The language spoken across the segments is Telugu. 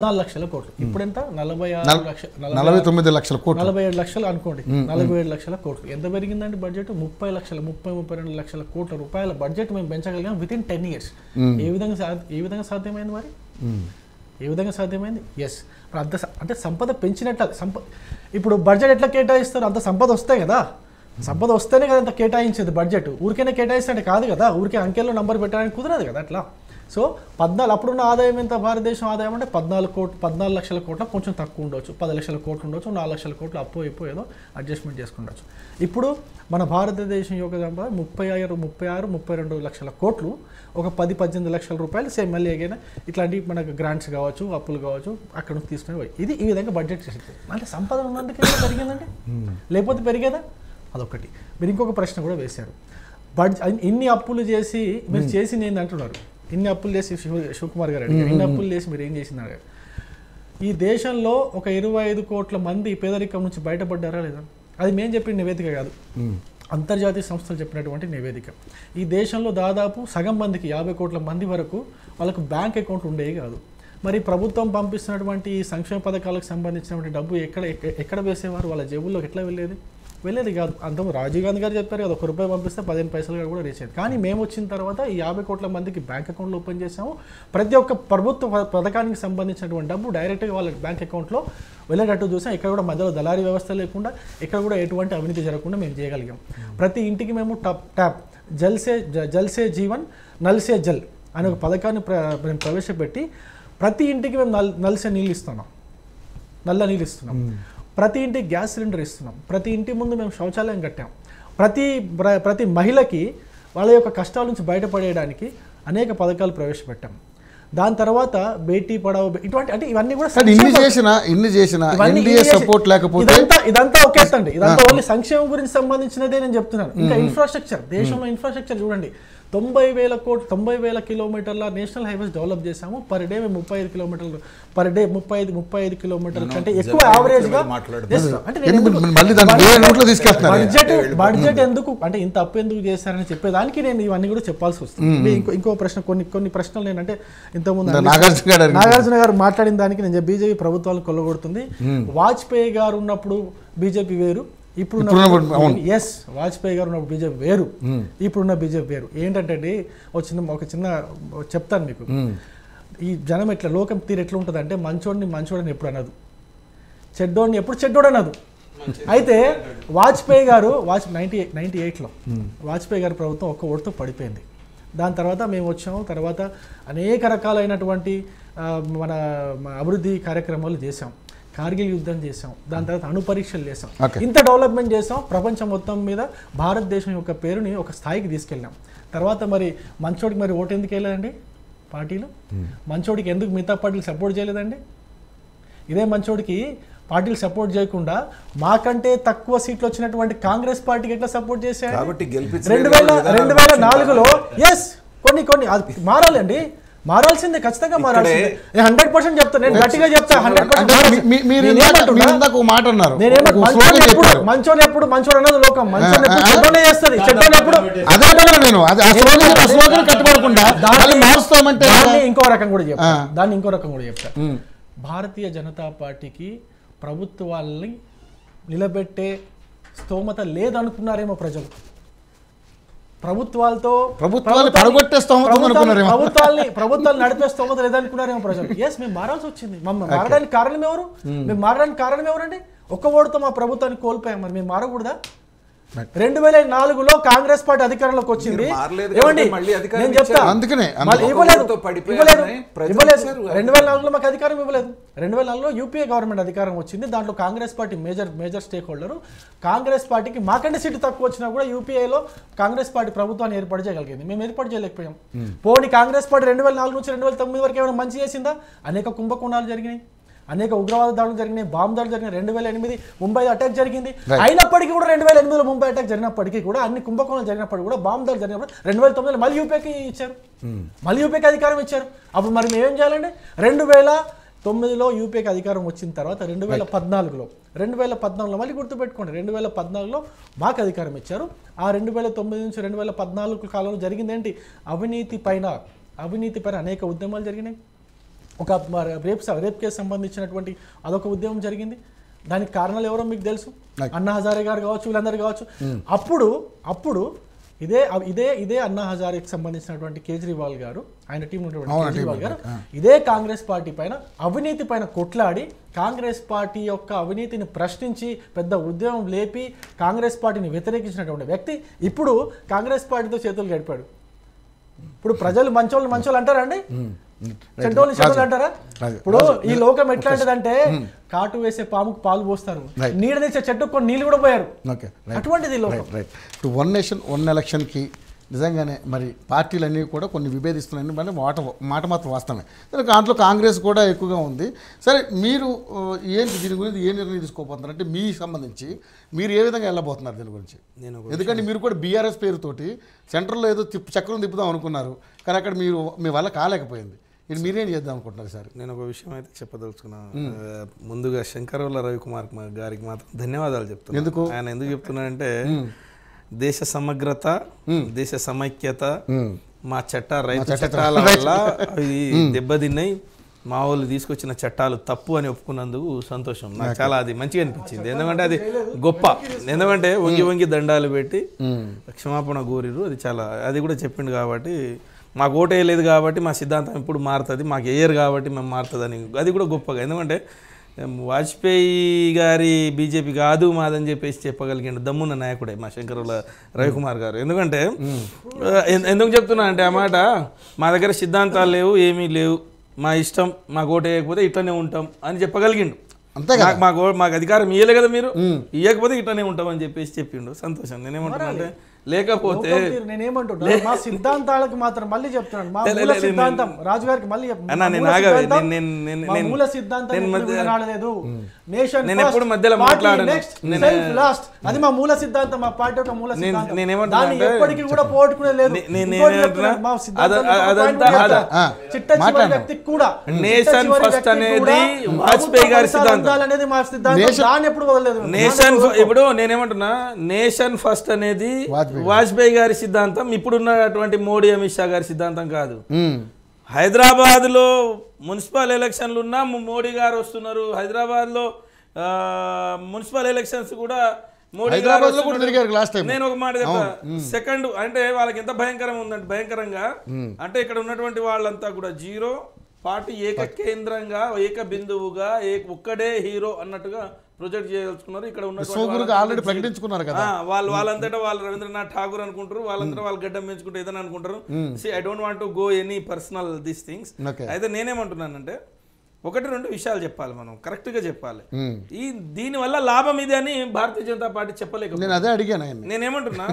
4 లక్షల కోట్లు. ఇప్పుడు ఎంత 49 లక్షల కోట్లు, 47 లక్షలు అనుకోండి. 47 లక్షల కోట్లు ఎంత పెరిగిందండి బడ్జెట్? 30 లక్షల 32 లక్షల కోట్ల రూపాయల బడ్జెట్ మేము పెంచగలిగాం వితిన్ 10 years. ఏ విధంగా సాధ్యమైంది మరి? ఏ విధంగా సాధ్యమైంది? ఎస్, అంత అంటే సంపద పెంచినట్టు ఇప్పుడు బడ్జెట్ ఎట్లా కేటాయిస్తారు? అంత సంపద వస్తాయి కదా, సంపద వస్తేనే కదా అంత కేటాయించేది బడ్జెట్. ఊరికైనా కేటాయిస్తే కాదు కదా, ఊరికే అంకెల్లో నంబర్ పెట్టడానికి కుదరదు కదా అట్లా. సో 14 అప్పుడున్న ఆదాయం ఎంత? భారతదేశం ఆదాయం అంటే 14 లక్షల కోట్ల కొంచెం తక్కువ ఉండొచ్చు, 10 లక్షల కోట్లు ఉండొచ్చు, 4 లక్షల కోట్లు అప్పు ఏదో అడ్జస్ట్మెంట్ చేసుకుండొచ్చు. ఇప్పుడు మన భారతదేశం యొక్క సంపద 32 లక్షల కోట్లు, ఒక 10-18 లక్షల రూపాయలు సేమ్ మళ్ళీ ఏదైనా ఇట్లాంటి మనకు గ్రాంట్స్ కావచ్చు, అప్పులు కావచ్చు, అక్కడ నుంచి తీసుకుని పోయి ఇది ఈ విధంగా బడ్జెట్ చేసింది. అంటే సంపద ఉన్నందుకు పెరిగిందండి, లేకపోతే పెరిగేదా? అదొకటి. మీరు ఇంకొక ప్రశ్న కూడా వేశారు, ఇన్ని అప్పులు చేసి మీరు చేసింది ఏంటి అంటున్నారు. ఇన్ని అప్పులు చేసి శివకుమార్ గారు అడిగారు, ఇన్ని అప్పులు చేసి మీరు ఏం చేసినారు? ఈ దేశంలో ఒక 25 కోట్ల మంది పేదరికం నుంచి బయటపడ్డారా లేదా? అది మేము చెప్పిన నివేదిక కాదు, అంతర్జాతీయ సంస్థలు చెప్పినటువంటి నివేదిక. ఈ దేశంలో దాదాపు సగం మందికి 50 కోట్ల మంది వరకు వాళ్ళకు బ్యాంక్ అకౌంట్లు ఉండేవి కాదు. మరి ప్రభుత్వం పంపిస్తున్నటువంటి ఈ సంక్షేమ పథకాలకు సంబంధించినటువంటి డబ్బు ఎక్కడ వేసేవారు? వాళ్ళ జేబుల్లోకి ఎట్లా వెళ్ళేది కాదు. అంత రాజీవ్ గాంధీ గారు చెప్పారు కదా, ₹1 పంపిస్తే 15 పైసలు కూడా రీచ్ అయ్యేది. కానీ మేము వచ్చిన తర్వాత ఈ 50 కోట్ల మందికి బ్యాంక్ అకౌంట్లు ఓపెన్ చేసాము. ప్రతి ఒక్క ప్రభుత్వ పథకానికి సంబంధించినటువంటి డబ్బు డైరెక్ట్గా వాళ్ళ బ్యాంక్ అకౌంట్లో వెళ్ళేటట్టు చూసాం. ఇక్కడ కూడా మధ్యలో దళారీ వ్యవస్థ లేకుండా, ఇక్కడ కూడా ఎటువంటి అవినీతి జరగకుండా మేము చేయగలిగాం. ప్రతి ఇంటికి మేము ట్యాప్ జల్సే జీవన్ నల్సే జల్ అనే ఒక పథకాన్ని మేము ప్రవేశపెట్టి ప్రతి ఇంటికి మేము నల్సే నీళ్ళు ఇస్తున్నాం, నల్ల నీళ్ళు ఇస్తున్నాం. ప్రతి ఇంటికి గ్యాస్ సిలిండర్ ఇస్తున్నాం. ప్రతి ఇంటి ముందు మేము శౌచాలయం కట్టాం. ప్రతి మహిళకి వాళ్ళ యొక్క కష్టాల నుంచి బయటపడేయడానికి అనేక పథకాలు ప్రవేశపెట్టాం. దాని తర్వాత బేటీ పడావో ఇటువంటి అంటే ఇవన్నీ కూడా ఇదంతా ఒకేస్తండి. ఇదంతా ఓన్లీ సంక్షేమం గురించి సంబంధించినదే నేను చెప్తున్నాను. ఇంకా ఇన్ఫ్రాస్ట్రక్చర్, దేశంలో ఇన్ఫ్రాస్ట్రక్చర్ చూడండి, 90,000 కిలోమీటర్ల నేషనల్ హైవేస్ డెవలప్ చేసాము. పర్ డే మేము 35 కిలోమీటర్లు పర్ డే 35 కిలోమీటర్ల కంటే ఎక్కువ యావరేజ్ గా. బడ్జెట్ ఎందుకు అంటే ఇంత అప్పు ఎందుకు చేశారని చెప్పేదానికి నేను ఇవన్నీ కూడా చెప్పాల్సి వస్తుంది. ఇంకో ప్రశ్న, కొన్ని ప్రశ్నలు నేనంటే ఇంతకుముందు నాగార్జున గారు మాట్లాడిన దానికి నేను బీజేపీ ప్రభుత్వాలను కొల్లగొడుతుంది. వాజ్పేయి గారు ఉన్నప్పుడు బీజేపీ వేరు, ఇప్పుడున్న వాజ్పేయి గారు ఉన్నప్పుడు బీజేపీ వేరు, ఇప్పుడున్న బీజేపీ వేరు. ఏంటంటే ఒక చిన్న చెప్తాను మీకు. ఈ జనం ఎట్లా, లోకం తీరు ఎట్లా ఉంటుంది అంటే మంచోడిని ఎప్పుడు అనదు, చెడ్డోడిని ఎప్పుడు చెడ్డోడు అనదు. అయితే వాజ్పేయి గారు 98లో వాజ్పేయి గారి ప్రభుత్వం ఒక్క ఓటుతో పడిపోయింది. దాని తర్వాత మేము వచ్చాము. తర్వాత అనేక రకాలైనటువంటి మన అభివృద్ధి కార్యక్రమాలు చేసాం. కార్గిల్ యుద్ధం చేసాం, దాని తర్వాత అణు పరీక్షలు చేసాం, ఇంత డెవలప్మెంట్ చేసాం. ప్రపంచం మొత్తం మీద భారతదేశం యొక్క పేరుని ఒక స్థాయికి తీసుకెళ్ళాం. తర్వాత మరి మంచోడికి మరి ఓటు ఎందుకు వేయలేదండి పార్టీలు? మంచోడికి ఎందుకు మిగతా పార్టీలు సపోర్ట్ చేయలేదండి? ఇదే మంచోడికి పార్టీలు సపోర్ట్ చేయకుండా మాకంటే తక్కువ సీట్లు వచ్చినటువంటి కాంగ్రెస్ పార్టీకి ఎట్లా సపోర్ట్ చేశారు? 2004లో కొన్ని అది మారాలండి, మారాల్సిందే, ఖచ్చితంగా మారాల్సిందే. 100% చెప్తాను, నేను గట్టిగా చెప్తా. 100% మంచోని ఎప్పుడు మంచోడు అన్నది లోకం, మంచోని చెడ్డోనే చేస్తుంది, చెడ్డోని ఎప్పుడు ఇంకో రకం కూడా చెప్తా. భారతీయ జనతా పార్టీకి ప్రభుత్వాలని నిలబెట్టే స్తోమత లేదనుకున్నారేమో ప్రజలు. ప్రభుత్వాలు నడిపే స్తోమత లేదనుకున్నారేమో ప్రజలు. మేము మారాల్సి వచ్చింది. మారడానికి కారణం ఎవరు? మేము మారడానికి కారణం ఎవరండి? ఒక్క ఓటుతో మా ప్రభుత్వాన్ని కోల్పోయాం. మరి మేము మారకూడదా? 2004లో కాంగ్రెస్ పార్టీ అధికారంలోకి వచ్చింది. ఏమండి నేను చెప్తా, ఇవ్వలేదు. 2004లో మాకు అధికారం ఇవ్వలేదు. 2004లో యూపీఏ గవర్నమెంట్ అధికారం వచ్చింది. దాంట్లో Congress party major stake holder. Congress పార్టీకి మాకంటే సీటు తక్కువ వచ్చినా కూడా యూపీఏలో కాంగ్రెస్ పార్టీ ప్రభుత్వాన్ని ఏర్పాటు చేయగలిగింది. మేము ఏర్పాటు చేయలేకపోయాం. పోనీ కాంగ్రెస్ పార్టీ 2004 నుంచి 2009 వరకు ఏమైనా మంచి చేసిందా? అనేక కుంభకోణాలు జరిగినాయి, అనేక ఉగ్రవాద దాడులు జరిగినాయి, బాంబు దాడులు జరిగినాయి. 2008 ముంబై అటాక్ జరిగింది. అయినప్పటికీ కూడా 2008లో ముంబై అటాక్ జరిగినప్పటికీ కూడా, అన్ని కుంభకోణాలు జరిగినప్పటికీ కూడా, బాంబు దాడులు జరిగినప్పుడు 2009లో మళ్ళీ యూపీకి ఇచ్చారు, మళ్ళీ యూపీకి అధికారం ఇచ్చారు. అప్పుడు మరి మేమేం చేయాలండి? 2009లో యూపీకి అధికారం వచ్చిన తర్వాత 2014లో మళ్ళీ గుర్తుపెట్టుకోండి, 2014లో మాకు అధికారం ఇచ్చారు. ఆ 2009 నుంచి 2014 కాలంలో జరిగింది ఏంటి? అవినీతి పైన అనేక ఉద్యమాలు జరిగినాయి. ఒక రేప్ కేసు సంబంధించినటువంటి అదొక ఉద్యమం జరిగింది. దానికి కారణాలు ఎవరో మీకు తెలుసు, అన్నా హజారే గారు కావచ్చు, వీళ్ళందరూ కావచ్చు. అప్పుడు ఇదే అన్నా హజారేకి సంబంధించినటువంటి కేజ్రీవాల్ గారు, ఆయన టీం ఉన్నటువంటి కేజ్రీవాల్ గారు ఇదే కాంగ్రెస్ పార్టీ పైన అవినీతి పైన కొట్లాడి కాంగ్రెస్ పార్టీ యొక్క అవినీతిని ప్రశ్నించి పెద్ద ఉద్యమం లేపి కాంగ్రెస్ పార్టీని వ్యతిరేకించినటువంటి వ్యక్తి ఇప్పుడు కాంగ్రెస్ పార్టీతో చేతులు గడిపాడు. ఇప్పుడు ప్రజలు మంచోళ్ళు అంటారండి, చెడ్డోళ్ళు అంటారా? ఇప్పుడు ఈ లోకం ఎట్లాంటిదంటే కాటు వేసే పాముకు పాలు పోస్తారు, నీడ తెచ్చే చెట్టు కొన్ని నీళ్ళు కూడా పోయారు. అటువంటిది లోకం. ఇప్పుడు వన్ నేషన్ వన్ ఎలక్షన్కి నిజంగానే మరి పార్టీలన్నీ కూడా కొన్ని విభేదిస్తున్నాయని మరి మాట మాత్రం వాస్తవమే. దాంట్లో కాంగ్రెస్ కూడా ఎక్కువగా ఉంది. సరే, మీరు ఏంటి దీని గురించి ఏ నిర్ణయం తీసుకోబోతున్నారు అంటే మీకు సంబంధించి మీరు ఏ విధంగా వెళ్ళబోతున్నారు దీని గురించి? ఎందుకంటే మీరు కూడా బీఆర్ఎస్ పేరుతోటి సెంట్రల్లో ఏదో చక్రం తిప్పుదాం అనుకున్నారు, కానీ అక్కడ మీరు మీ వల్ల కాలేకపోయింది. ఇది మీరేం చేద్దాం అనుకుంటున్నారు సార్? నేను ఒక విషయం అయితే చెప్పదలుచుకున్నాను. ముందుగా శంకరవల్ల రవికుమార్ గారికి మాత్రం ధన్యవాదాలు చెప్తున్నాను. ఎందుకు ఆయన ఎందుకు చెప్తున్నానంటే దేశ సమగ్రత, దేశ సమైక్యత, మా రైతు చట్టాల వల్ల అవి దెబ్బతిన్నాయి, మా వాళ్ళు తీసుకొచ్చిన చట్టాలు తప్పు అని ఒప్పుకున్నందుకు సంతోషం. నాకు చాలా అది మంచిగా అనిపించింది. ఎందుకంటే అది గొప్ప, ఎందుకంటే వంగి దండాలు పెట్టి క్షమాపణ కోరిరు. అది చాలా, అది కూడా చెప్పిండు కాబట్టి మాకు ఓటు వేయలేదు కాబట్టి మా సిద్ధాంతం ఇప్పుడు మారుతుంది, మాకు వేయరు కాబట్టి మేము మారుతుందని, అది కూడా గొప్పగా. ఎందుకంటే వాజ్పేయి గారి బీజేపీ కాదు మాదని చెప్పేసి చెప్పగలిగిన దమ్మున్న నాయకుడే మా శంకరవల్ల రవికుమార్ గారు. ఎందుకంటే ఎందుకు చెప్తున్నా అంటే ఆ మాట, మా దగ్గర సిద్ధాంతాలు లేవు, ఏమీ లేవు, మా ఇష్టం, మాకు ఓటు వేయకపోతే ఇట్లనే ఉంటాం అని చెప్పగలిగిండు. మాకు అధికారం ఇయ్యలే కదా మీరు, ఇయ్యకపోతే ఇట్లనే ఉంటాం అని చెప్పేసి చెప్పిండు. సంతోషం. నేనేమంటున్నా అంటే లేకపోతే నేనేమంటున్నా, మా సిద్ధాంతాలకు మాత్రం మళ్ళీ చెప్తున్నాను, మా మూల సిద్ధాంతం రాజుగారికి మళ్ళీ మూల సిద్ధాంతం రాలేదు. నేను ఎప్పుడు మధ్యలో మాట్లాడాను, అది మా మూల సిద్ధాంతం, మా పార్టీ యొక్క మూల సిద్ధాంతం. దాన్ని ఎప్పటికీ కూడా పోగొట్టుకునే లేదు. మా చిట్ట చివరి వ్యక్తికి కూడా నేషన్ ఫస్ట్ అనేది వాజ్పేయి గారి సిద్ధాంతం అనేది మా సిద్ధాంతం. దాన్ని ఎప్పుడు వదలలేదు. నేషన్ ఇప్పుడు నేనేమంటున్నా, నేషన్ ఫస్ట్ అనేది వాజ్పేయి గారి సిద్ధాంతం, ఇప్పుడున్నటువంటి మోడీ అమిత్ షా గారి సిద్ధాంతం కాదు. హైదరాబాద్ లో మున్సిపల్ ఎలక్షన్లు ఉన్నా మోడీ గారు వస్తున్నారు. హైదరాబాద్ లో మున్సిపల్ ఎలక్షన్స్ కూడా మోడీ గారు. నేను ఒక మాట చెప్తా, సెకండ్ అంటే వాళ్ళకి ఎంత భయంకరంగా ఉందంటే, భయంకరంగా అంటే ఇక్కడ ఉన్నటువంటి వాళ్ళంతా కూడా జీరో, పార్టీ ఏక కేంద్రంగా, ఏక బిందువుగా, ఒక్కడే హీరో అన్నట్టుగా ప్రొజెక్ట్ చేయదలుచుకున్నారు. ఇక్కడ ఆల్రెడీ ప్రకటించుకున్నారు కదా, వాళ్ళంతటా వాళ్ళు రవీంద్రనాథ్ ఠాగూర్ అనుకుంటారు, వాళ్ళంతా వాళ్ళు గడ్డం పెంచుకుంటారు, ఏదైనా అనుకుంటారు. I don't want to go any personal this things. అయితే నేనేమంటున్నానంటే, ఒకటి రెండు విషయాలు చెప్పాలి, మనం కరెక్ట్ గా చెప్పాలి. దీని వల్ల లాభం ఇది అని భారతీయ జనతా పార్టీ చెప్పలేకపోతే, నేనేమంటున్నా,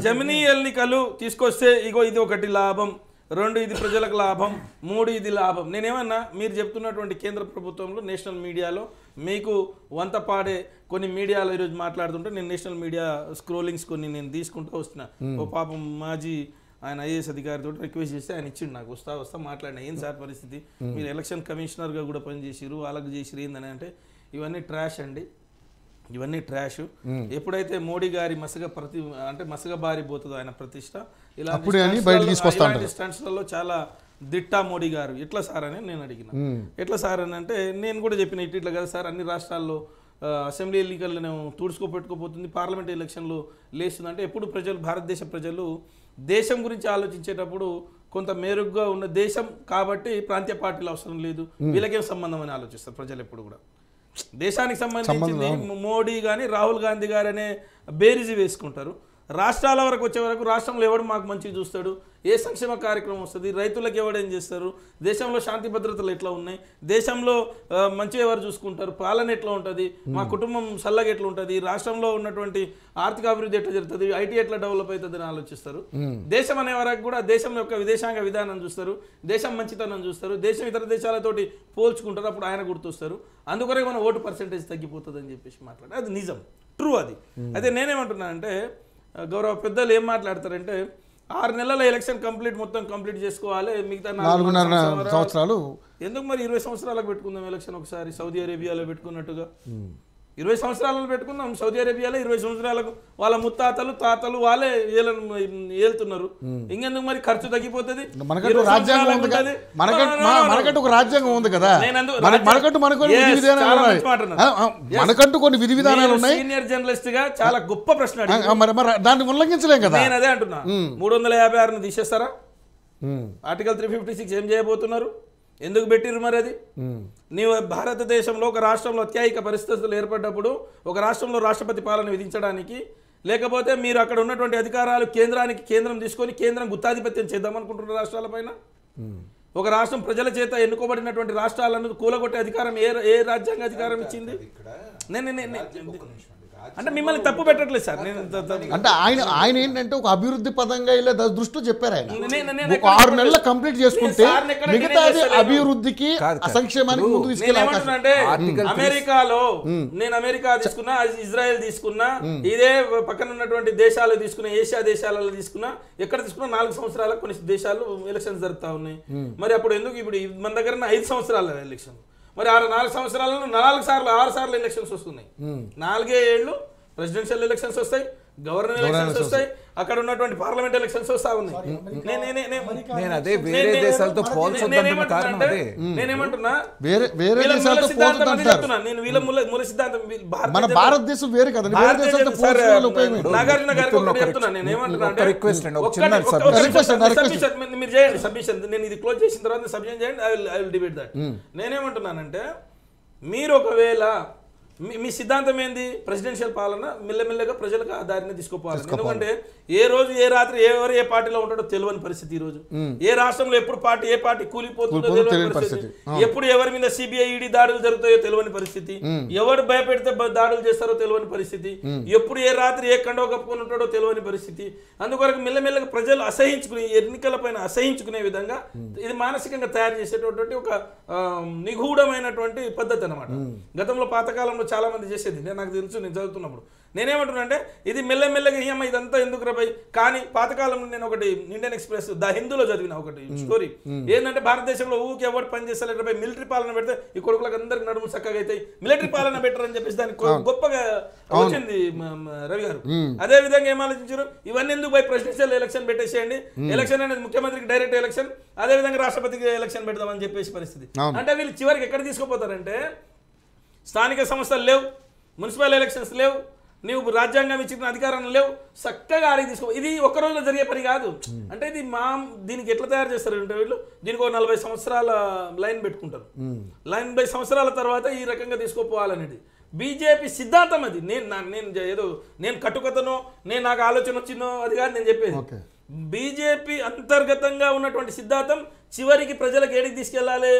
జమినీ ఎన్నికలు తీసుకొస్తే ఇగో ఇది ఒకటి లాభం, రెండు ఇది ప్రజలకు లాభం, మూడు ఇది లాభం. నేనేమన్నా, మీరు చెప్తున్నటువంటి కేంద్ర ప్రభుత్వంలో నేషనల్ మీడియాలో మీకు వంత పాడే కొన్ని మీడియాలో ఈరోజు మాట్లాడుతుంటే నేను నేషనల్ మీడియా స్క్రోలింగ్స్ కొన్ని నేను తీసుకుంటూ వస్తున్నా. ఓ పాపం మాజీ ఆయన ఐఏఎస్ అధికారితో రిక్వెస్ట్ చేస్తే ఆయన ఇచ్చిండు, నాకు వస్తా మాట్లాడినా, ఏం సార్ పరిస్థితి, మీరు ఎలక్షన్ కమిషనర్గా కూడా పనిచేసిరు, వాళ్ళకు చేసిరు ఏందని అంటే, ఇవన్నీ ట్రాష్ అండి, ఇవన్నీ ట్రాష్. ఎప్పుడైతే మోడీ గారి మసగ బారిపోతుందో ఆయన ప్రతిష్ట, ఇలాంటి స్టంట్స్లలో చాలా దిట్టా మోడీ గారు. ఎట్లా సార్ అని నేను అడిగిన, ఎట్లా సార్ అని అంటే నేను కూడా చెప్పిన, ఇట్లా కదా సార్, అన్ని రాష్ట్రాల్లో అసెంబ్లీ ఎన్నికలను తుడుచుకోపెట్టుకోపోతుంది, పార్లమెంట్ ఎలక్షన్లు లేస్తుందంటే, ఎప్పుడు భారతదేశ ప్రజలు దేశం గురించి ఆలోచించేటప్పుడు కొంత మెరుగ్గా ఉన్న దేశం కాబట్టి ప్రాంతీయ పార్టీలు అవసరం లేదు, వీళ్ళకేం సంబంధం అని ఆలోచిస్తారు ప్రజలు. ఎప్పుడు కూడా దేశానికి సంబంధించింది మోడీ కానీ రాహుల్ గాంధీ గారు అనే బేరీజు వేసుకుంటారు. రాష్ట్రాల వరకు వచ్చే వరకు రాష్ట్రంలో ఎవడు మాకు మంచిగా చూస్తాడు, ఏ సంక్షేమ కార్యక్రమం వస్తుంది, రైతులకు ఎవడేం చేస్తారు, దేశంలో శాంతి భద్రతలు ఎట్లా ఉన్నాయి, దేశంలో మంచిగా ఎవరు చూసుకుంటారు, పాలన ఎట్లా ఉంటుంది, మా కుటుంబం చల్లగా ఎట్లా ఉంటుంది, రాష్ట్రంలో ఉన్నటువంటి ఆర్థిక అభివృద్ధి ఎట్లా జరుగుతుంది, ఐటీ ఎట్లా డెవలప్ అవుతుంది అని ఆలోచిస్తారు. దేశం అనే వరకు కూడా దేశం యొక్క విదేశాంగ విధానం చూస్తారు, దేశం మంచితనం చూస్తారు, దేశం ఇతర దేశాలతోటి పోల్చుకుంటారు, అప్పుడు ఆయన గుర్తొస్తారు. అందుకొరకు మన ఓటు పర్సెంటేజ్ తగ్గిపోతుంది అని చెప్పేసి మాట్లాడారు. అది నిజం, ట్రూ అది. అయితే నేనేమంటున్నా అంటే, గౌరవ పెద్దలు ఏం మాట్లాడతారంటే, 6 నెలల ఎలక్షన్ మొత్తం కంప్లీట్ చేసుకోవాలి, మిగతా 4 సంవత్సరాలు ఎందుకు మరి 20 సంవత్సరాలకు పెట్టుకుందాం ఎలక్షన్ ఒకసారి, సౌదీ అరేబియాలో పెట్టుకున్నట్టుగా. 20 సంవత్సరాలను పెట్టుకుందాం. సౌదీ అరేబియాలో 20 సంవత్సరాలకు వాళ్ళ ముత్తాతలు తాతలు వాళ్ళే ఏలుతున్నారు. ఇంకెందుకు మరి ఖర్చు తగ్గిపోతుంది. మనకంటూ రాజ్యాంగం ఉంది కదా, మనకంటూ ఒక రాజ్యాంగం ఉంది కదా, మనకంటూ కొన్ని విధి విధానాలు ఉన్నాయి. సీనియర్ జర్నలిస్ట్ గా చాలా గొప్ప ప్రశ్న దాన్ని ఉల్లంఘించలేం కదా. నేను అదే అంటున్నా, 356 తీసేస్తారా? ఆర్టికల్ 356 ఏం చేయబోతున్నారు? ఎందుకు పెట్టిర్రు మరి? అది నీవు భారతదేశంలో ఒక రాష్ట్రంలో అత్యాయిక పరిస్థితులు ఏర్పడ్డప్పుడు ఒక రాష్ట్రంలో రాష్ట్రపతి పాలన విధించడానికి, లేకపోతే మీరు అక్కడ ఉన్నటువంటి అధికారాలు కేంద్రం తీసుకొని కేంద్రం గుత్తాధిపత్యం చేద్దామనుకుంటున్న రాష్ట్రాలపైన, ఒక రాష్ట్రం ప్రజల చేత ఎన్నుకోబడినటువంటి రాష్ట్రాలను కూలగొట్టే అధికారం ఏ రాజ్యాంగ అధికారం ఇచ్చింది? అంటే మిమ్మల్ని తప్పు పెట్టట్లేదు సార్. అంటే ఆయన ఏంటంటే ఒక అభివృద్ధి పదంగా ఇలా దృష్టిలో చెప్పారు. ఆయన ఒక 6 నెలలు కంప్లీట్ చేసుకుంటే మిగతా అభివృద్ధికి సంక్షేమానికి ముందు తీసుకెళ్ళాలంటే అమెరికాలో నేను అమెరికా తీసుకున్నా, ఇజ్రాయెల్ తీసుకున్నా, ఇదే పక్కన ఉన్నటువంటి దేశాలు తీసుకున్నా, ఏషియా దేశాలలో తీసుకున్నా, ఎక్కడ తీసుకున్నా 4 సంవత్సరాలకు కొన్ని దేశాలు ఎలక్షన్స్ జరుగుతా ఉన్నాయి. మరి అప్పుడు ఎందుకు ఇప్పుడు మన దగ్గర 5 సంవత్సరాల ఎలక్షన్, మరి 4 సంవత్సరాలను 6 సార్లు ఎలక్షన్స్ వస్తున్నాయి. 4 ఏళ్ళు ప్రెసిడెన్షియల్ ఎలక్షన్స్ వస్తాయి, గవర్నర్ ఎలక్షన్స్ వస్తాయి, అక్కడ ఉన్నటువంటి పార్లమెంట్ ఎలక్షన్స్ వస్తా ఉన్నాయి. నేనేమంటున్నా, నేను వీళ్ళ మూల సిద్ధాంతం మన భారతదేశం వేరే కదా, నాగార్జున గారికి ఒకటి చెప్తున్నా. నేనేమంటున్నా అంటే మీరు చేయండి సబ్మిషన్, నేను ఇది క్లోజ్ చేసిన తర్వాత సబ్మిషన్ చేయండి, ఐ విల్ డిబేట్ దట్. నేనేమంటున్నానంటే మీరు ఒకవేళ మీ సిద్ధాంతం ఏంది? ప్రెసిడెన్షియల్ పాలన మెల్లమెల్లగా ప్రజలకు ఆ దారిని తీసుకుపోవాలి. ఎందుకంటే ఏ రోజు ఏ రాత్రి ఎవరు ఏ పార్టీలో ఉంటాడో తెలియని పరిస్థితి. ఈ రోజు ఏ రాష్ట్రంలో ఎప్పుడు ఏ పార్టీ కూలిపోతుందో తెలియని పరిస్థితి, ఎప్పుడు ఎవరి మీద సిబిఐ ఈడీ దాడులు జరుగుతాయో తెలియని పరిస్థితి, ఎవరు భయపెడితే దాడులు చేస్తారో తెలియని పరిస్థితి, ఎప్పుడు ఏ రాత్రి ఏ కండవ కప్పుకొని ఉంటాడో తెలియని పరిస్థితి. అందుకొరకు మెల్లమెల్లగా ప్రజలు ఎన్నికల పైన అసహించుకునే విధంగా ఇది మానసికంగా తయారు చేసేటటువంటి ఒక నిగూఢమైనటువంటి పద్ధతి అన్నమాట. గతంలో పాతకాలంలో చాలా మంది చేసేది, నాకు తెలుసు, నేను చదువుతున్నప్పుడు. నేనేమంటున్నా అంటే ఇది మెల్లమెల్లగా ఇదంతా ఎందుకు రాబాయి. కానీ పాతకాలంలో నేను ఒకటి ఇండియన్ ఎక్స్ప్రెస్ ద హిందూలో చదివిన ఒకటి స్టోరీ ఏంటంటే, భారతదేశంలో ఊరికి ఎవరు పని చేస్తారు, మిలిటరీ పాలన పెడితే ఈ కొడుకులకు అందరికి నడుము చక్కగా అవుతాయి, మిలిటరీ పాలన బెటర్ అని చెప్పేసి దానికి గొప్పగా వచ్చింది రవి గారు. అదే విధంగా ఏం ఆలోచించారు, ఇవన్నీ ఎందుకు పోయి ప్రెసిడెన్షియల్ ఎలక్షన్ పెట్టేసేయండి, ఎలక్షన్ అనేది ముఖ్యమంత్రికి డైరెక్ట్ ఎలక్షన్, అదే విధంగా రాష్ట్రపతికి ఎలక్షన్ పెడదామని చెప్పేసి పరిస్థితి. అంటే వీళ్ళు చివరికి ఎక్కడ తీసుకుపోతారంటే, స్థానిక సంస్థలు లేవు, మున్సిపల్ ఎలక్షన్స్ లేవు, నీవు రాజ్యాంగం ఇచ్చిన అధికారం లేవు, చక్కగా ఆడికి తీసుకో. ఇది ఒక్క రోజులో జరిగే పని కాదు. అంటే ఇది దీనికి ఎట్లా తయారు చేస్తారు అంటే, వీళ్ళు దీనికి ఒక 40 సంవత్సరాల లైన్ పెట్టుకుంటారు. 40 సంవత్సరాల తర్వాత ఈ రకంగా తీసుకోపోవాలనేది బీజేపీ సిద్ధాంతం. అది నేను కట్టుకతనో నాకు ఆలోచన వచ్చిందో అది కాదు నేను చెప్పేది. బీజేపీ అంతర్గతంగా ఉన్నటువంటి సిద్ధాంతం చివరికి ప్రజలకు ఏడికి తీసుకెళ్లాలి.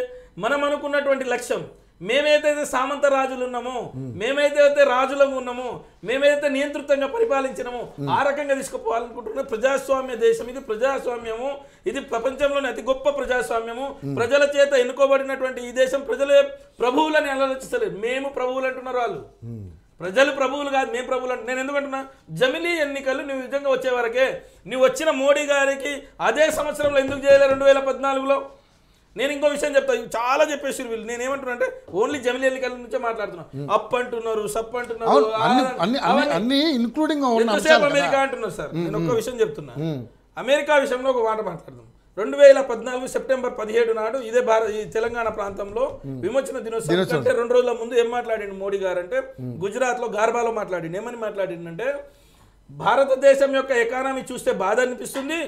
మనం అనుకున్నటువంటి లక్ష్యం, మేమైతే సామంత రాజులు ఉన్నామో, మేమైతే రాజులం ఉన్నామో, మేమైతే నియంత్రితంగా పరిపాలించినామో ఆ రకంగా తీసుకుపోవాలనుకుంటున్నాం. ప్రజాస్వామ్య దేశం ఇది, ప్రజాస్వామ్యము ఇది ప్రపంచంలోని అతి గొప్ప ప్రజాస్వామ్యము. ప్రజల చేత ఎన్నుకోబడినటువంటి ఈ దేశం ప్రజలే ప్రభువులని ఆలోచిస్తలేదు. మేము ప్రభువులు అంటున్నారు వాళ్ళు. ప్రజలు ప్రభువులు కాదు, మేము ప్రభువులు అంటే. నేను ఎందుకంటున్నా, జమిలీ ఎన్నికలు నువ్వు నిజంగా వచ్చే వరకే, నువ్వు వచ్చిన మోడీ గారికి అదే సంవత్సరంలో ఎందుకు చేయలేదు 2014లో? నేను ఇంకో విషయం చెప్తా, చాలా చెప్పేసి వీళ్ళు. నేనేమంటున్నా అంటే ఓన్లీ జమిలీ ఎన్నికల నుంచే మాట్లాడుతున్నా. అప్ అంటున్నారు, సప్ అంటున్నారు, అమెరికా అంటున్నారు. సార్ నేను ఒక్క విషయం చెప్తున్నా, అమెరికా విషయంలో ఒక మాట మాట్లాడుతున్నాం. 2014 సెప్టెంబర్ 17 నాడు ఇదే ఈ తెలంగాణ ప్రాంతంలో విమోచన దినోత్సవం కంటే 2 రోజుల ముందు ఏం మాట్లాడిండు మోడీ గారు అంటే, గుజరాత్ లో గార్బాలో మాట్లాడిండు. ఏమని మాట్లాడిండంటే, భారతదేశం యొక్క ఎకానమీ చూస్తే బాధ అనిపిస్తుంది,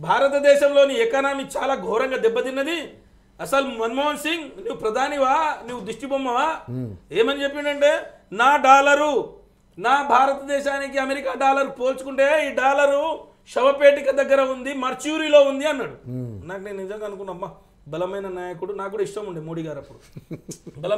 భారతదేశంలోని ఎకానమీ చాలా ఘోరంగా దెబ్బతిన్నది, అసలు మన్మోహన్ సింగ్ నువ్వు ప్రధానివా, నువ్వు దిష్టి బొమ్మవా? ఏమని చెప్పిండంటే, నా డాలరు, నా భారతదేశానికి అమెరికా డాలర్ పోల్చుకుంటే ఈ డాలరు శవపేటిక దగ్గర ఉంది, మర్చ్యూరీలో ఉంది అన్నాడు. నేను నిజంగా అనుకున్నా, అమ్మా బలమైన నాయకుడు, నాకు కూడా ఇష్టం ఉండే మోడీ గారు అప్పుడు.